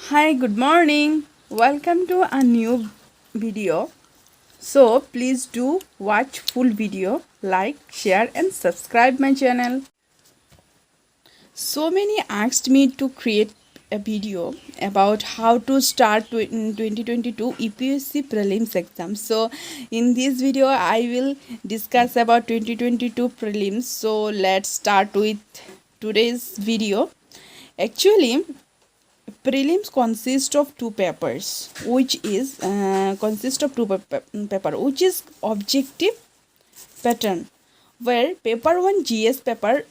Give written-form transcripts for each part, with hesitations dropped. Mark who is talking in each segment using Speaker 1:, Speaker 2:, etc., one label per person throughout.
Speaker 1: Hi, good morning. Welcome to a new video. So please do watch full video, like, share and subscribe my channel. So many asked me to create a video about how to start in 2022 EPSC prelims exam. So in this video I will discuss about 2022 prelims. So let's start with today's video. Actually, prelims consist of two papers, which is consist of two paper, which is objective pattern, where paper 1 GS paper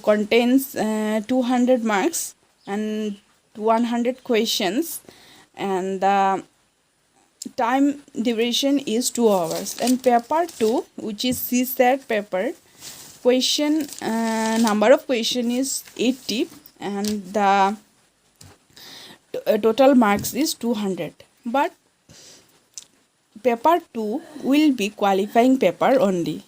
Speaker 1: contains 200 marks and 100 questions, and the time duration is 2 hours. And paper 2, which is CSAT paper, question number of question is 80, and the total marks is 200. But paper 2 will be qualifying paper only,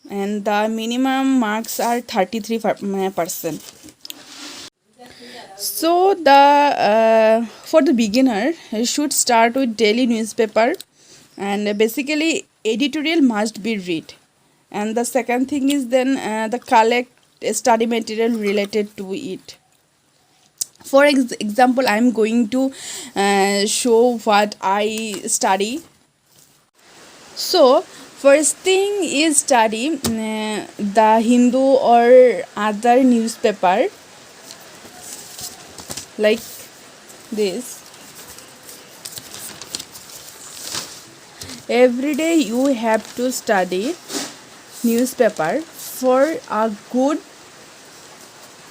Speaker 1: and the minimum marks are 33%. So the for the beginner, you should start with daily newspaper, and basically editorial must be read. And the second thing is then the collect study material related to it. For example, I'm going to show what I study. So first thing is study the Hindu or other newspaper like this. Every day you have to study newspaper for a good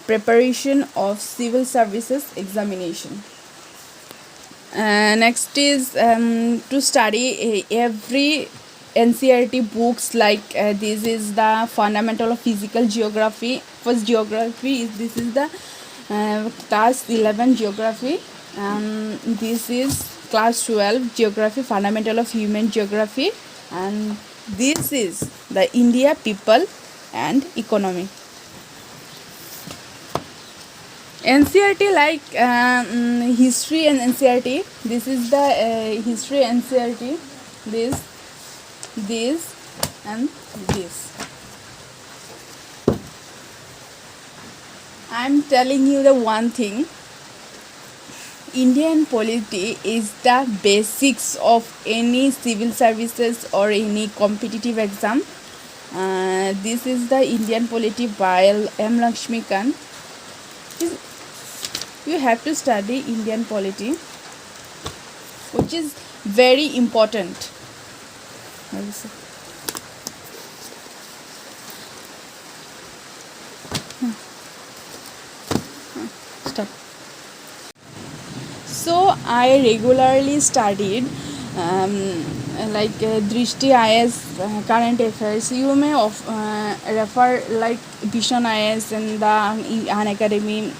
Speaker 1: preparation of civil services examination. Next is to study every NCERT books, like this is the fundamental of physical geography. First geography is this is the class 11 geography. This is class 12 geography, fundamental of human geography, and this is the India, people and economy. NCERT, like history and NCERT. This is the history NCERT. This and this. I'm telling you the one thing. Indian polity is the basics of any civil services or any competitive exam. This is the Indian polity by M. Lakshmikant. You have to study Indian polity, which is very important. Stop. So I regularly studied like Drishti IS current affairs. You may refer like Bishon IS and the Unacademy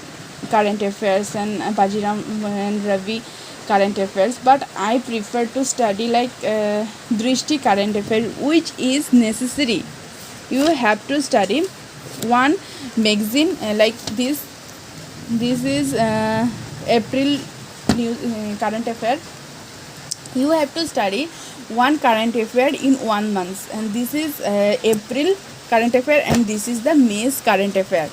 Speaker 1: current affairs and Bajiram and Ravi current affairs, but I prefer to study like Drishti current affairs, which is necessary. You have to study one magazine like this. This is April news current affair. You have to study one current affair in 1 month, and this is April current affair, and this is the May's current affair.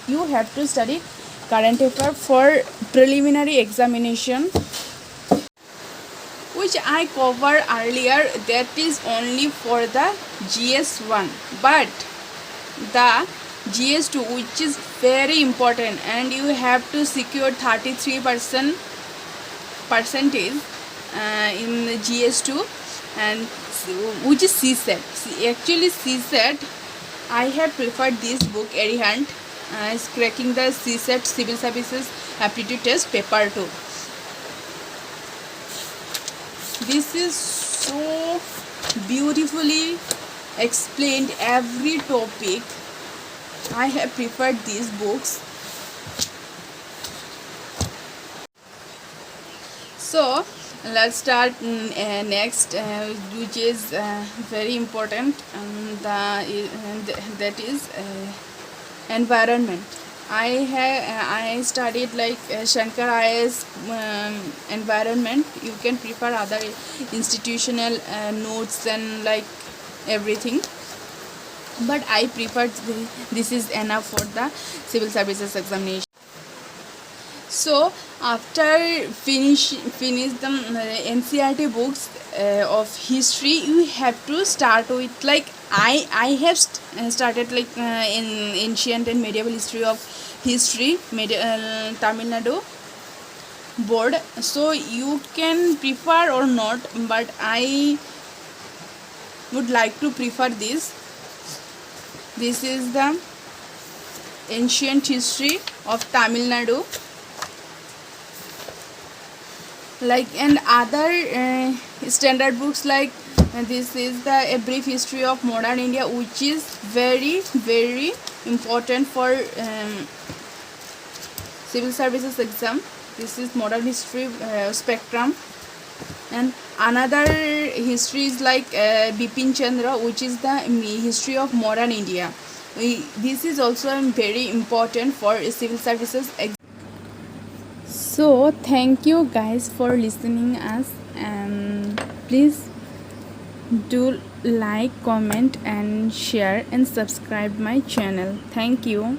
Speaker 1: You have to study current affair for preliminary examination, which I covered earlier. That is only for the GS1, but the GS2, which is very important, and you have to secure 33% percentage in the GS2, and which is CSAT. Actually CSAT, I have preferred this book, Arihant is cracking the CSAT civil services aptitude test paper 2. This is so beautifully explained every topic. I have preferred these books. So let's start next, which is very important, that is environment. I studied like Shankar IS environment. You can prepare other institutional notes and like everything, but I preferred this is enough for the civil services examination. So after finish the NCERT books of history, you have to start with like I have started like in ancient and medieval history of history Tamil Nadu board. So you can prefer or not, but I would like to prefer this. This is the ancient history of Tamil Nadu, like, and other standard books like this is the a brief history of modern India, which is very important for civil services exam. This is modern history spectrum. And another history is like Bipin Chandra, which is the history of modern India. This is also very important for civil services exam. So thank you guys for listening us, and please do like, comment and share and subscribe my channel. Thank you.